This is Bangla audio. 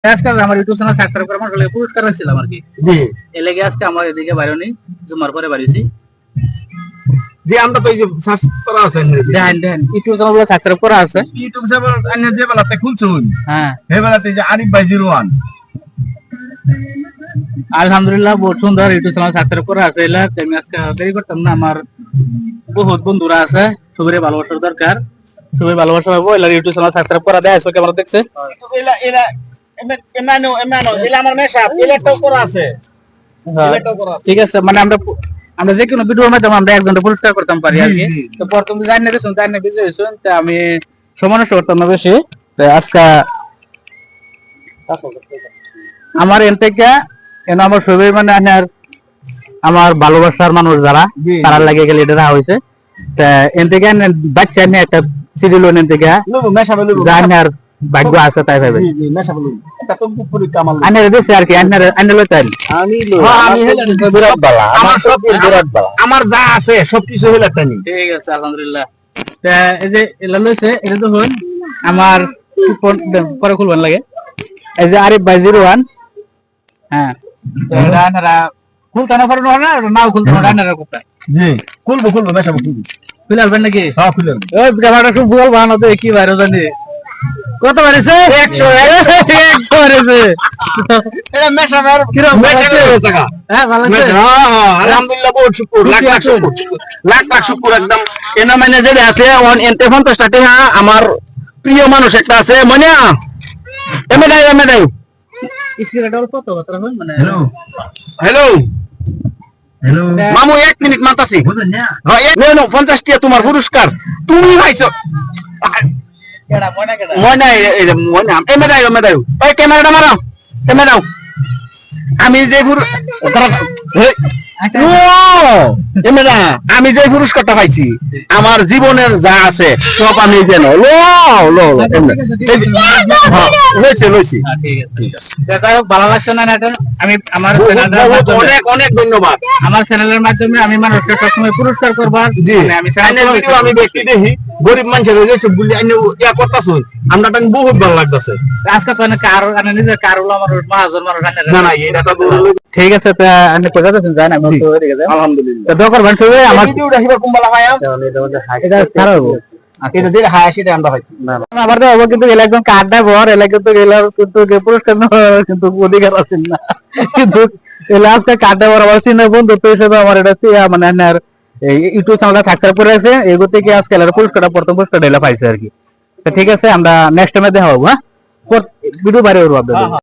আজকাল আমার ইউটিউব চ্যানেল সাবস্ক্রাইব করে আমার পুরস্কার রাখছিলাম আর কি। জি এই লেগে আজকে আমার এদিকে বাইরে নেই, জুমার পরে বাড়িছি। যে আমরা তো এই যে সাবস্ক্রাইব করা আছে দেখেন ইউটিউব চ্যানেল সাবস্ক্রাইব করা আছে। ইউটিউব চ্যানেল আন্য যে বেলাতে খুলছুন, হ্যাঁ এই বেলাতে যে আরিফ ভাই 01 আলহামদুলিল্লাহ বহুত সুন্দর ইউটিউব চ্যানেল সাবস্ক্রাইব করা আছে। এলা আমি আজকে দেরি করতাম না, আমার বহুত বন্ধুরা আছে, সবারই ভালোবাসার দরকার, সবাই ভালোবাসা পাবো। এলা ইউটিউব চ্যানেল সাবস্ক্রাইব করা দেয় সবাই ক্যামেরা দেখছে। এলা এলা এমানো এলা আমার মেশআপ এলাটাও করা আছে, এলাটাও করা আছে। ঠিক আছে, মানে আমরা যে কোনো ভিডিওর মাধ্যমে আমরা একজনকে পুরস্কার করতাম পারি আর কি। তো প্রথম জানি না শুনতে জানি না বিজয় হইছুন, তা আমি সমানস করতাম না বেশি। তো আজকে আমার এন থেকে আমার সবাই মানে আমার ভালোবাসার মানুষ যারা তারা লাগে গেলে এটা রাখা হয়েছে। তা এন থেকে বাচ্চা নিয়ে একটা সিরিয়াল এন থেকে জানি আর ভাগ্য আছে তাই ভাবে আনের দেশে আর কি আনের লইতেন আমার যা আছে সবকিছু হইলে তানি। ঠিক আছে আলহামদুলিল্লাহ। তা এই যে এলা লইছে এটা তো হন আমার পরে খুলবেন লাগে। এই যে আরিফ ভাই 01, হ্যাঁ এটা আনারা খুলতে না পারেন না, নাও খুলতে না আনারা কোথায়। জি খুলবো মেশাবো খুলবো, খুলে আসবেন নাকি? হ্যাঁ খুলে ওই ব্যাপারটা খুব ভুল বানাতে কি বাইরে জানি কত বাড়িছে 100 বাড়িছে। এটা মেশাবার কিরকম মেশাবার টাকা। হ্যাঁ ভালো আছে আলহামদুলিল্লাহ বহুত শুকর, লাখ লাখ শুকর একদম। এনা মানে যেটা আছে অন এনতে 50 টাকা আমার প্রিয় মানুষ একটা আছে মনিয়া এমএডাই স্পিকারটা অল্প তো কথা হয় মানে। হ্যালো মামু 1 মিনিট মাতাছি। হ্যাঁ নো 50 টাকা তোমার পুরস্কার, তুমি ভাইছো কেডা ময়না কেডা ময়না এমএডাই ওই ক্যামেরাটা মারো ক্যামেরা। আমি যে আমি যে পুরস্কারটা পাইছি আমার জীবনের যা আছে সব আমি যেন ভালো লাগছে না এটা। আমি আমার অনেক ধন্যবাদ। আমার চ্যানেলের মাধ্যমে আমি মানুষকে সবসময় পুরস্কার করবার আমি ব্যক্তি দেখি গরিব মানুষের সবগুলি ইয়া করতেছুন, আমরা বহুত ভালো লাগতেছে। আজকে তো কারো নিজের কারো আমার মহাজন মানুষ না না এটা তো ঠিক আছে। তা আপনি কোথা থেকে জানেন? আমি তো হয়ে গেছে আলহামদুলিল্লাহ। দোয়া করবেন সবাই আমার ভিডিওটা হিবা কুম্বালা ভাইয়া এটা ছাড়াবো। এটা যে হায়া সেটা আমরা পাইছি না আবার তো হবে কিন্তু এলা একদম কার্ডটা ভর এলা কিন্তু এলার কিন্তু পুরস্কার কিন্তু অধিকার আছে না, কিন্তু এলা আজকে কার্ডটা ভর আমার চিনা বন্ধু তো হিসেবে আমার এটা মানে আপনার ইউটিউব চ্যানেলটা সাবস্ক্রাইব করে আছে এগো থেকে আজকে এলার পুরস্কারটা প্রথম পুরস্কারটা এলা পাইছে আর কি। ঠিক আছে, আমরা নেক্সট টাইমে দেখা হবো। হ্যাঁ ভিডিও বাইরে করবো আপনাদের।